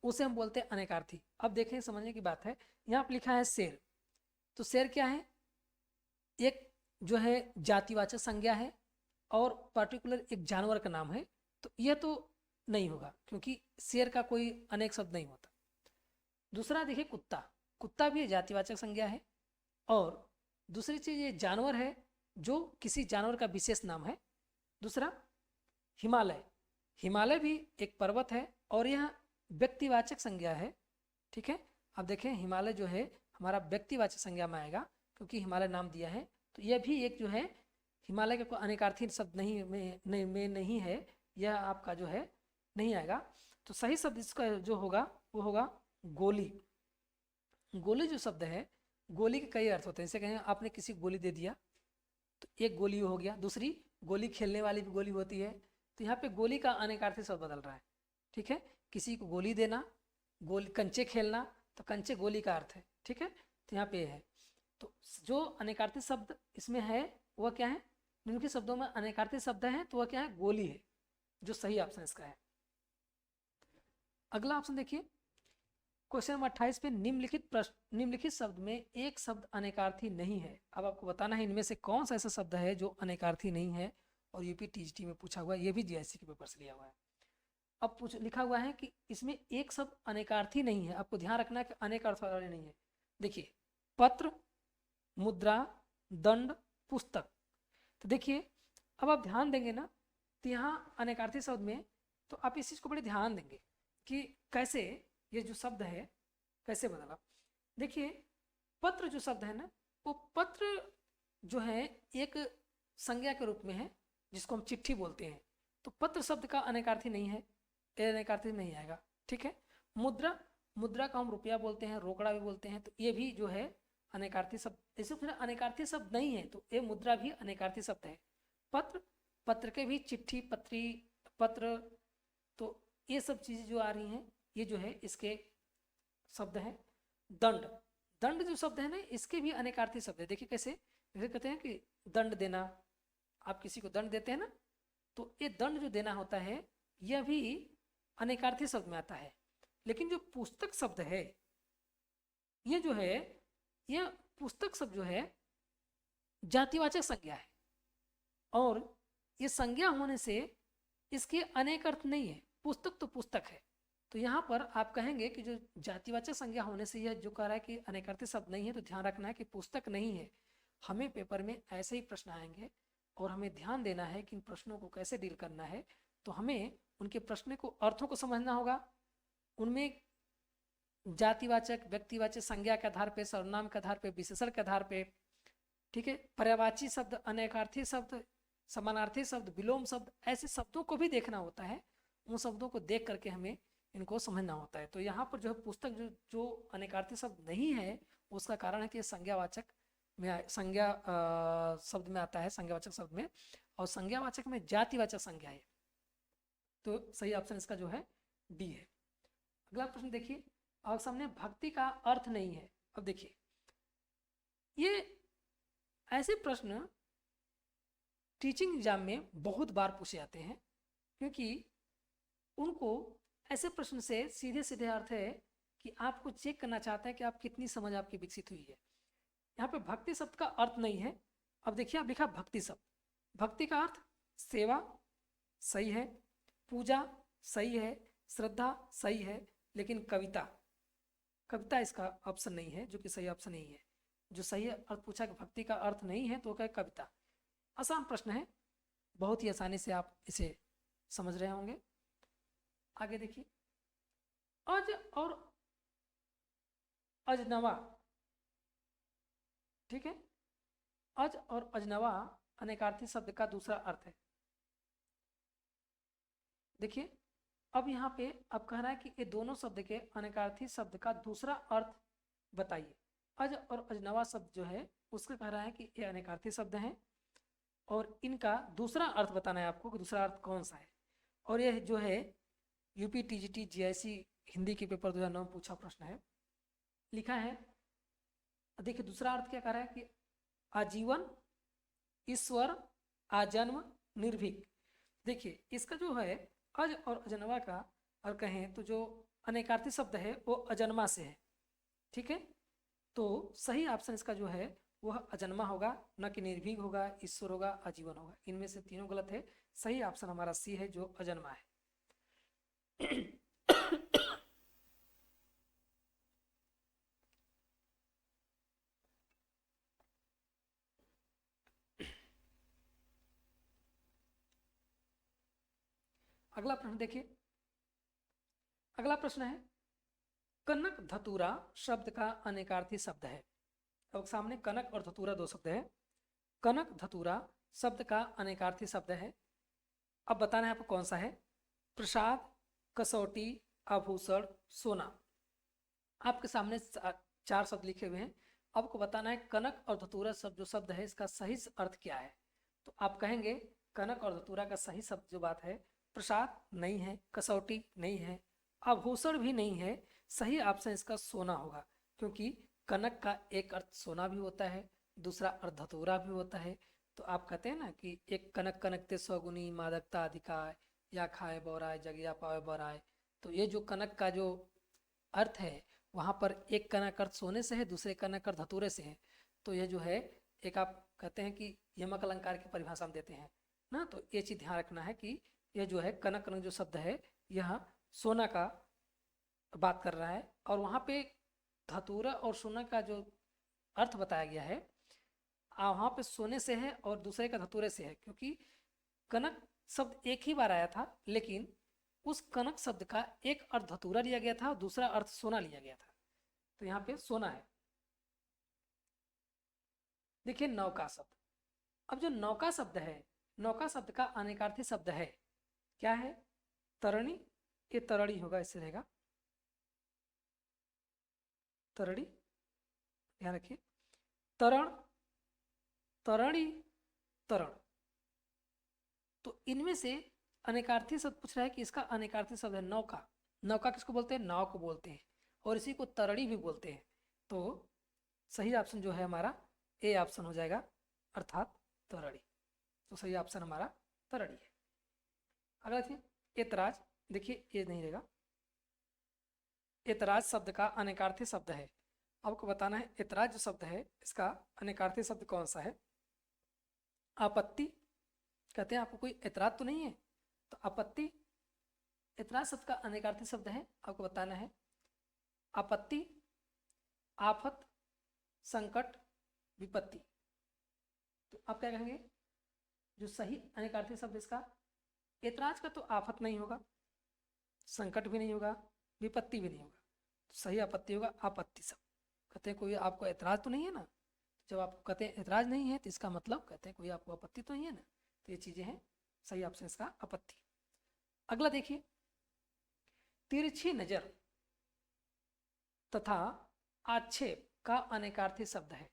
उसे हम बोलते हैं अनेकार्थी। अब देखें, समझने की बात है, यहाँ पर लिखा है शेर, तो शेर क्या है, एक जो है जातिवाचक संज्ञा है और पर्टिकुलर एक जानवर का नाम है, तो यह तो नहीं होगा क्योंकि शेर का कोई अनेक शब्द नहीं होता। दूसरा देखिए कुत्ता, कुत्ता भी जातिवाचक संज्ञा है, और दूसरी चीज ये जानवर है जो किसी जानवर का विशेष नाम है। दूसरा हिमालय, हिमालय भी एक पर्वत है और यह व्यक्तिवाचक संज्ञा है, ठीक है। अब देखें हिमालय जो है हमारा व्यक्तिवाचक संज्ञा में आएगा क्योंकि हिमालय नाम दिया है, तो यह भी एक जो है हिमालय का कोई अनेकार्थी शब्द में नहीं है, यह आपका जो है नहीं आएगा। तो सही शब्द इसका जो होगा वो होगा गोली। गोली जो शब्द है, गोली के कई अर्थ होते हैं, जैसे कहें आपने किसी को गोली दे दिया तो एक गोली हो गया, दूसरी गोली खेलने वाली भी गोली होती है, तो यहाँ पे गोली का अनेकार्थी शब्द बदल रहा है, ठीक है। किसी को गोली देना, गोली कंचे खेलना, तो कंचे गोली का अर्थ है, ठीक है। तो यहाँ पे है, तो जो अनेकार्थी शब्द इसमें है वह क्या है, निम्नलिखित शब्दों में अनेकार्थी शब्द है तो वह क्या है, गोली है, जो सही ऑप्शन इसका है। अगला ऑप्शन देखिए, क्वेश्चन नंबर 28 पे निम्नलिखित शब्द में एक शब्द अनेकार्थी नहीं है। अब आपको बताना है इनमें से कौन सा ऐसा शब्द है जो अनेकार्थी नहीं है, और यूपी टीजीटी में पूछा हुआ है, ये भी जीआईसी के पेपर से लिया हुआ है। अब लिखा हुआ है कि इसमें एक शब्द अनेकार्थी नहीं है, आपको ध्यान रखना है कि अनेक अर्थ वाले नहीं है। देखिए पत्र, मुद्रा, दंड, पुस्तक। तो देखिए अब आप ध्यान देंगे ना, तो यहाँ अनेकार्थी शब्द में तो आप इस चीज़ को बड़े ध्यान देंगे कि कैसे ये जो शब्द है कैसे बदला। देखिए पत्र जो शब्द है ना, वो पत्र जो है एक संज्ञा के रूप में है जिसको हम चिट्ठी बोलते हैं, तो पत्र शब्द का अनेकार्थी नहीं है, अनेकार्थी नहीं आएगा, ठीक है। मुद्रा, मुद्रा का हम रुपया बोलते हैं, रोकड़ा भी बोलते हैं, तो ये भी जो है अनेकार्थी शब्द, ऐसे फिर अनेकार्थी शब्द नहीं है तो ये मुद्रा भी अनेकार्थी शब्द है। पत्र, पत्र के भी चिट्ठी, पत्री, पत्र, तो ये सब चीज़ें जो आ रही हैं ये जो है इसके शब्द हैं। दंड, दंड जो शब्द है ना इसके भी अनेकार्थी शब्द है। देखिए कैसे, जैसे कहते हैं कि दंड देना, आप किसी को दंड देते हैं ना, तो ये दंड जो देना होता है यह भी अनेकार्थी शब्द में आता है। लेकिन जो पुस्तक शब्द है ये जो है, यह पुस्तक शब्द जो है जातिवाचक संज्ञा है, और ये संज्ञा होने से इसके अनेक अर्थ नहीं है, पुस्तक तो पुस्तक है। तो यहाँ पर आप कहेंगे कि जो जातिवाचक संज्ञा होने से यह जो कह रहा है कि अनेकार्थी शब्द नहीं है, तो ध्यान रखना है कि पुस्तक नहीं है। हमें पेपर में ऐसे ही प्रश्न आएंगे और हमें ध्यान देना है कि इन प्रश्नों को कैसे डील करना है। तो हमें उनके प्रश्न को, अर्थों को समझना होगा, उनमें जातिवाचक, व्यक्तिवाचक संज्ञा के आधार पर, सर्वनाम के आधार पर, विशेषण के आधार पर, ठीक है, पर्यायवाची शब्द, अनेकार्थी शब्द, समानार्थी शब्द, विलोम शब्द, ऐसे शब्दों को भी देखना होता है। उन शब्दों को देख करके हमें इनको समझना होता है। तो यहाँ पर जो है पुस्तक जो अनेकार्थी शब्द नहीं है, उसका कारण है कि संज्ञावाचक में, संज्ञा शब्द में आता है, संज्ञावाचक शब्द में, और संज्ञावाचक में जातिवाचक संज्ञा है। तो सही ऑप्शन इसका जो है डी है। अगला प्रश्न देखिए, और सामने भक्ति का अर्थ नहीं है। अब देखिए ये ऐसे प्रश्न टीचिंग एग्जाम में बहुत बार पूछे जाते हैं, क्योंकि उनको ऐसे प्रश्न से सीधे सीधे अर्थ है कि आपको चेक करना चाहते हैं कि आप कितनी समझ आपकी विकसित हुई है। यहाँ पे भक्ति शब्द का अर्थ नहीं है। अब देखिए आप लिखा भक्ति शब्द, भक्ति का अर्थ सेवा सही है, पूजा सही है, श्रद्धा सही है, लेकिन कविता, कविता इसका ऑप्शन नहीं है, जो कि सही ऑप्शन नहीं है। जो सही अर्थ पूछा कि भक्ति का अर्थ नहीं है तो क्या कविता। आसान प्रश्न है, बहुत ही आसानी से आप इसे समझ रहे होंगे। आगे देखिए, अज और अजनवा, ठीक है, अज और अजनवा अनेकार्थी शब्द का दूसरा अर्थ है। देखिए अब यहाँ पे अब कह रहा है कि ये दोनों शब्द के अनेकार्थी शब्द का दूसरा अर्थ बताइए। अज और अजनवा शब्द जो है उसका कह रहा है कि ये अनेकार्थी शब्द हैं और इनका दूसरा अर्थ बताना है आपको कि दूसरा अर्थ कौन सा है। और यह जो है यूपी टीजीटी जीआईसी हिंदी के पेपर 2009 में पूछा प्रश्न है। लिखा है, देखिए दूसरा अर्थ क्या कर रहा है कि आजीवन, ईश्वर, आजन्म, निर्भीक। देखिए इसका जो है अज और अजन्मा का और कहें तो जो अनेकार्थी शब्द है वो अजन्मा से है, ठीक है। तो सही ऑप्शन इसका जो है वह अजन्मा होगा, न कि निर्भीक होगा, ईश्वर होगा, आजीवन होगा। इनमें से तीनों गलत है। सही ऑप्शन हमारा सी है जो अजन्मा है। अगला प्रश्न देखिए, अगला प्रश्न है कनक धतूरा शब्द का अनेकार्थी शब्द है। अब सामने कनक और धतूरा दो शब्द है। कनक धतूरा शब्द का अनेकार्थी शब्द है। अब बताना है आपको कौन सा है। प्रसाद, कसौटी, आभूषण, सोना। आपके सामने चार शब्द लिखे हुए हैं। आपको बताना है कनक और धतूरा शब्द जो शब्द है इसका सही अर्थ क्या है। तो आप कहेंगे कनक और धतूरा का सही शब्द जो बात है, प्रसाद नहीं है, कसौटी नहीं है, आभूषण भी नहीं है। सही ऑप्शन इसका सोना होगा, क्योंकि कनक का एक अर्थ सोना भी होता है, दूसरा अर्थ धतूरा भी होता है। तो आप कहते हैं ना कि एक कनक कनकते सौगुनी मादकता अधिकाय, या खाए बोराय जगिया पावे बोराय। तो ये जो कनक का जो अर्थ है वहाँ पर एक कनक अर्थ सोने से है, दूसरे कनक अर्थ धतूरे से है। तो ये जो है एक आप कहते हैं कि यमक अलंकार की परिभाषा में देते हैं ना। तो ये चीज़ ध्यान रखना है कि यह जो है कनक कनक जो शब्द है यह सोना का बात कर रहा है। और वहाँ पे धतूरा और सोना का जो अर्थ बताया गया है वहाँ पे सोने से है और दूसरे का धतूरे से है, क्योंकि कनक शब्द एक ही बार आया था, लेकिन उस कनक शब्द का एक अर्थ धतूरा लिया गया था और दूसरा अर्थ सोना लिया गया था। तो यहाँ पे सोना है। देखिए नौका शब्द। अब जो नौका शब्द है, नौका शब्द का अनेकार्थी शब्द है, क्या है? तरणी। ये तरणी होगा, इससे रहेगा तरणी, ध्यान रखिए। तरण, तरणी, तरण। तो इनमें से अनेकार्थी शब्द पूछ रहा है कि इसका अनेकार्थी शब्द है नौका। नौका किसको बोलते हैं? नाव को बोलते हैं, और इसी को तरणी भी बोलते हैं। तो सही ऑप्शन जो है हमारा ए ऑप्शन हो जाएगा, अर्थात तरणी। तो सही ऑप्शन हमारा तरणी है। अगला देखिए एतराज। देखिए ये नहीं रहेगा। एतराज शब्द का अनेकार्थी शब्द है। आपको बताना है एतराज जो शब्द है इसका अनेकार्थी शब्द कौन सा है। आपत्ति। कहते हैं आपको कोई एतराज तो नहीं है, तो आपत्ति। एतराज शब्द का अनेकार्थी शब्द है, आपको बताना है आपत्ति, आफत, संकट, विपत्ति। तो आप क्या कहेंगे? जो सही अनेकार्थी शब्द इसका, एतराज का तो आफत नहीं होगा, संकट भी नहीं होगा, विपत्ति भी नहीं होगा। तो सही आपत्ति होगा आपत्ति शब्द। कहते हैं कोई आपको एतराज तो नहीं है ना। जब आपको कहते हैं एतराज नहीं है तो इसका मतलब कहते हैं कोई आपको आपत्ति तो नहीं है ना। तो ये चीजें हैं, सही ऑप्शन इसका आपत्ति। अगला देखिए तिरछी नजर तथा आक्षेप का अनेकार्थी शब्द है।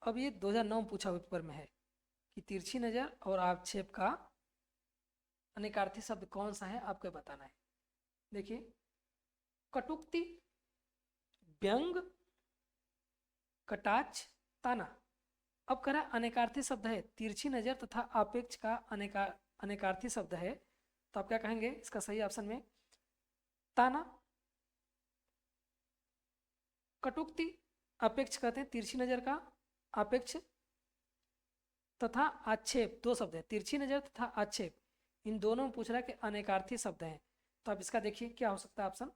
अब ये 2009 में पूछा हुआ पेपर में है कि तिरछी नजर और आक्षेप का अनेकार्थी शब्द कौन सा है, आपको बताना है। देखिए कटुक्ति, व्यंग, कटाक्ष, ताना। अब कह रहा अनेकार्थी शब्द है, तिरछी नजर तथा आपेक्ष का अनेकार्थी शब्द है। तो आप क्या कहेंगे इसका सही ऑप्शन में? ताना, कटुक्ति, अपेक्ष कहते हैं तिरछी नजर का, आपेक्ष तथा आक्षेप। दो शब्द है, तिरछी नजर तथा आक्षेप। इन दोनों में पूछ रहा है कि अनेकार्थी शब्द है। तो आप इसका देखिए क्या हो सकता है ऑप्शन।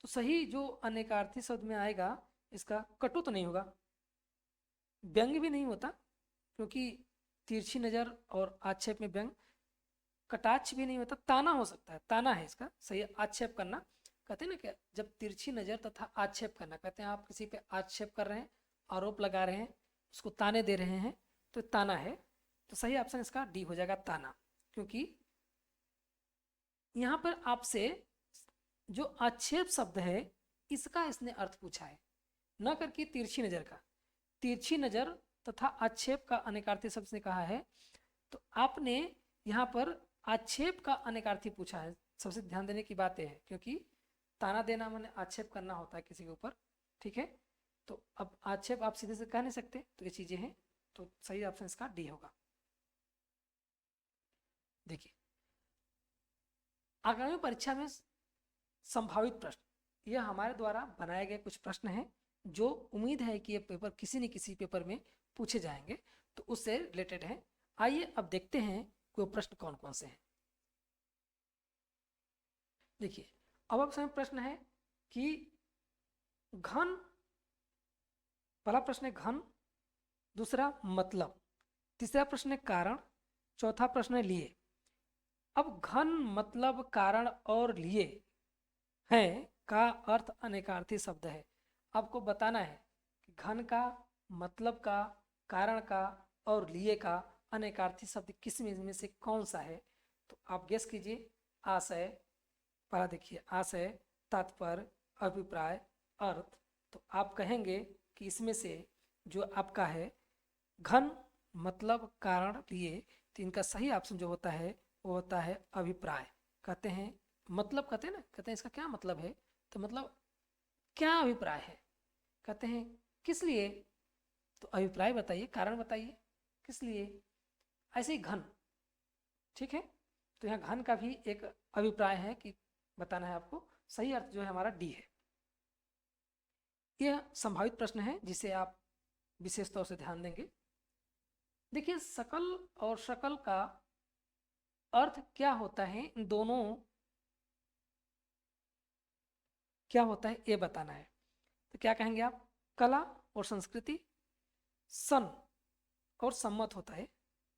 तो सही जो अनेकार्थी शब्द में आएगा इसका कटु तो नहीं होगा, व्यंग भी नहीं होता, क्योंकि तिरछी नजर और आक्षेप में व्यंग। कटाक्ष भी नहीं होता, ताना हो सकता है, ताना है इसका सही। आक्षेप करना कहते हैं ना, क्या जब तिरछी नजर तथा आक्षेप करना, कहते हैं आप किसी पे आक्षेप कर रहे हैं, आरोप लगा रहे हैं, उसको ताने दे रहे हैं, तो ताना है। तो सही ऑप्शन इसका डी हो जाएगा, ताना। क्योंकि यहां पर आपसे जो आक्षेप शब्द है इसका इसने अर्थ पूछा है, न करके तिरछी नजर का। तिरछी नजर तथा आक्षेप का अनेकार्थी शब्द से कहा है। तो आपने यहाँ पर आक्षेप का अनेकार्थी पूछा है। सबसे ध्यान देने की बात है, क्योंकि ताना देना मैंने आक्षेप करना होता है किसी के ऊपर, ठीक है। तो अब आक्षेप आप सीधे से कह नहीं सकते, तो ये चीजें हैं। तो सही ऑप्शन इसका डी होगा। देखिए आगामी परीक्षा में संभावित प्रश्न, यह हमारे द्वारा बनाए गए कुछ प्रश्न हैं जो उम्मीद है कि ये पेपर किसी न किसी पेपर में पूछे जाएंगे, तो उससे रिलेटेड है। आइए अब देखते हैं कि वो प्रश्न कौन कौन से हैं। देखिए अब आपसे प्रश्न है कि घन, पहला प्रश्न है घन, दूसरा मतलब, तीसरा प्रश्न है कारण, चौथा प्रश्न है लिए। अब घन, मतलब, कारण और लिए हैं का अर्थ अनेकार्थी शब्द है। आपको बताना है कि घन का, मतलब का, कारण का और लिए का अनेकार्थी शब्द किस में से कौन सा है। तो आप गेस कीजिए। आशय, पहला देखिए, आशय, तात्पर्य, अभिप्राय, अर्थ। तो आप कहेंगे कि इसमें से जो आपका है घन, मतलब, कारण, लिए, तो इनका सही ऑप्शन जो होता है वो होता है अभिप्राय। कहते हैं मतलब, कहते हैं ना, कहते हैं इसका क्या मतलब है, तो मतलब क्या अभिप्राय है। कहते हैं किस लिए, तो अभिप्राय बताइए, कारण बताइए किस लिए। ऐसे ही घन, ठीक है। तो यहाँ घन का भी एक अभिप्राय है कि बताना है आपको। सही अर्थ जो है हमारा डी है। यह संभावित प्रश्न है जिसे आप विशेष तौर से ध्यान देंगे। देखिए सकल और शकल का अर्थ क्या होता है, इन दोनों क्या होता है ये बताना है। तो क्या कहेंगे आप, कला और संस्कृति, सन और सम्मत होता है,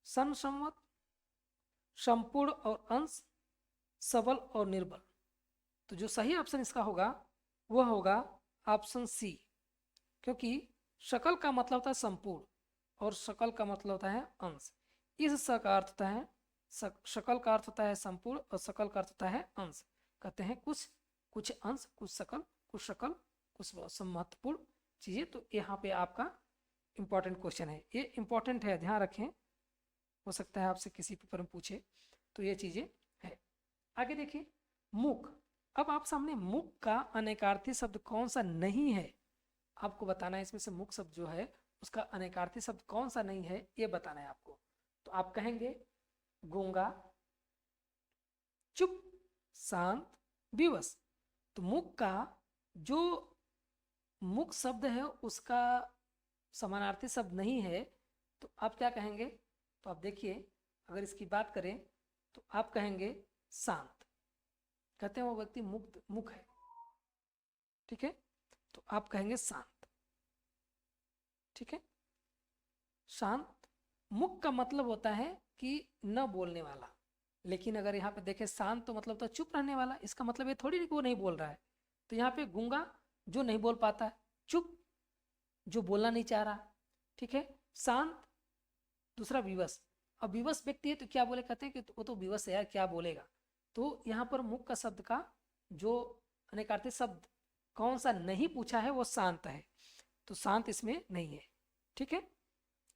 सन सम्मत, संपूर्ण और अंश, सबल और निर्बल। तो जो सही ऑप्शन इसका होगा वह होगा ऑप्शन सी, क्योंकि शकल का मतलब होता है संपूर्ण और शकल का मतलब होता है अंश। इस स का अर्थ होता है, शकल का अर्थ होता है संपूर्ण और सकल का अर्थ होता है अंश। कहते हैं कुछ अंश, कुछ सकल, कुछ शकल, कुछ महत्वपूर्ण चीजें। तो यहाँ पे आपका इंपॉर्टेंट क्वेश्चन है, ये इंपॉर्टेंट है, ध्यान रखें, हो सकता है आपसे किसी पेपर में पूछे। तो ये चीजें है। आगे देखिए मुख। अब आप सामने मुख का अनेकार्थी शब्द कौन सा नहीं है, आपको बताना है। इसमें से मुख शब्द जो है उसका अनेकार्थी शब्द कौन सा नहीं है ये बताना है आपको। तो आप कहेंगे गूंगा, चुप, शांत, विवश। तो मुख का जो मुख शब्द है उसका समानार्थी शब्द नहीं है, तो आप क्या कहेंगे। तो आप देखिए अगर इसकी बात करें तो आप कहेंगे शांत। कहते हैं वो व्यक्ति मुक्त मुख है, ठीक है। तो आप कहेंगे शांत, ठीक है। शांत, मुख का मतलब होता है कि न बोलने वाला, लेकिन अगर यहाँ पे देखें शांत तो मतलब तो चुप रहने वाला। इसका मतलब ये थोड़ी नहीं कि वो नहीं बोल रहा है। तो यहाँ पे गूंगा जो नहीं बोल पाता है, चुप जो बोलना नहीं चाह रहा, ठीक है। शांत, दूसरा विवश। अब विवश व्यक्ति है तो क्या बोले, कहते हैं कि वो तो विवश है यार, क्या बोलेगा। तो यहाँ पर मुख का शब्द का जो अनेकार्थी शब्द कौन सा नहीं पूछा है वो शांत है। तो शांत इसमें नहीं है, ठीक है।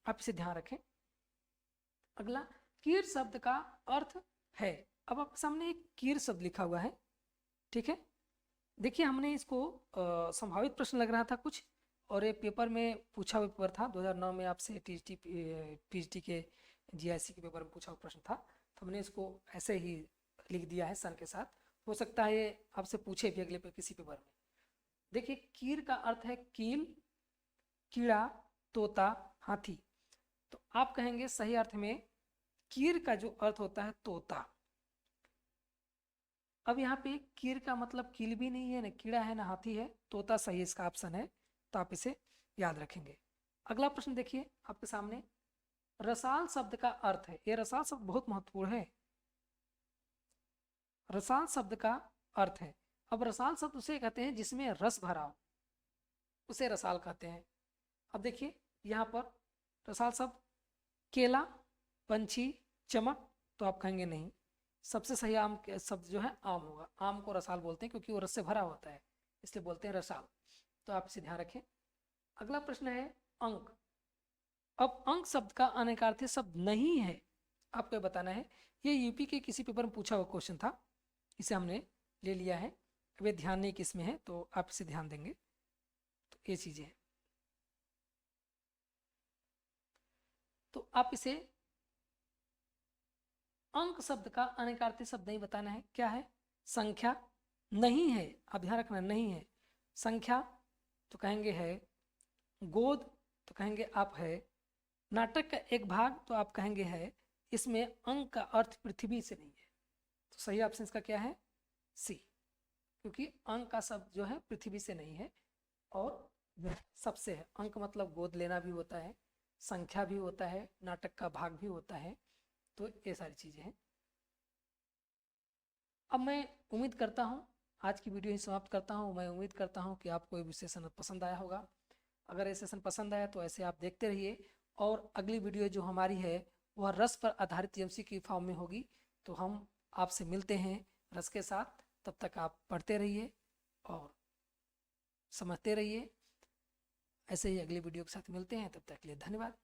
आप इसे ध्यान रखें। अगला कीर शब्द का अर्थ है। अब आपके सामने एक कीर शब्द लिखा हुआ है, ठीक है। देखिए हमने इसको संभावित प्रश्न लग रहा था कुछ, और ये पेपर में पूछा हुआ पेपर था 2009 में आपसे, टीजीटी पीएचडी के जीआईसी के पेपर में पूछा हुआ प्रश्न था। तो हमने इसको ऐसे ही लिख दिया है सन के साथ। हो सकता है ये आपसे पूछे भी अगले किसी पेपर में। देखिए कीर का अर्थ है कील, कीड़ा, तोता, हाथी। तो आप कहेंगे सही अर्थ में कीर का जो अर्थ होता है तोता। अब यहाँ पे कीर का मतलब कील भी नहीं है, ना कीड़ा है, ना हाथी है, तोता सही इसका ऑप्शन है। तो आप इसे याद रखेंगे। अगला प्रश्न देखिए आपके सामने, रसाल शब्द का अर्थ है। ये रसाल शब्द बहुत महत्वपूर्ण है। रसाल शब्द का अर्थ है। अब रसाल शब्द उसे कहते हैं जिसमें रस भरा हो, उसे रसाल कहते हैं। अब देखिए यहाँ पर रसाल शब्द केला, पंछी, चमक। तो आप कहेंगे नहीं, सबसे सही आम शब्द जो है आम होगा। आम को रसाल बोलते हैं क्योंकि वो रस से भरा होता है, इसलिए बोलते हैं रसाल। तो आप इसे ध्यान रखें। अगला प्रश्न है अंक। अब अंक शब्द का अनेकार्थी शब्द नहीं है, आपको बताना है। ये यूपी के किसी पेपर में पूछा हुआ क्वेश्चन था, इसे हमने ले लिया है। अब ये ध्यान नहीं किस में है, तो आप इसे ध्यान देंगे। तो ये चीजें हैं, तो आप इसे अंक शब्द का अनेकार्थी शब्द नहीं बताना है। क्या है? संख्या नहीं है, आप ध्यान रखना, नहीं है। संख्या तो कहेंगे है, गोद तो कहेंगे आप है, नाटक का एक भाग तो आप कहेंगे है। इसमें अंक का अर्थ पृथ्वी से नहीं है, तो सही ऑप्शन इसका क्या है? सी, क्योंकि अंक का शब्द जो है पृथ्वी से नहीं है और सबसे है। अंक मतलब गोद लेना भी होता है, संख्या भी होता है, नाटक का भाग भी होता है, तो ये सारी चीज़ें हैं। अब मैं उम्मीद करता हूँ आज की वीडियो ही समाप्त करता हूँ। मैं उम्मीद करता हूँ कि आपको ये सेशन पसंद आया होगा। अगर ये सेशन पसंद आया तो ऐसे आप देखते रहिए, और अगली वीडियो जो हमारी है वह रस पर आधारित एमसीक्यू फॉर्म में होगी। तो हम आपसे मिलते हैं रस के साथ। तब तक आप पढ़ते रहिए और समझते रहिए। ऐसे ही अगली वीडियो के साथ मिलते हैं, तब तक के लिए धन्यवाद।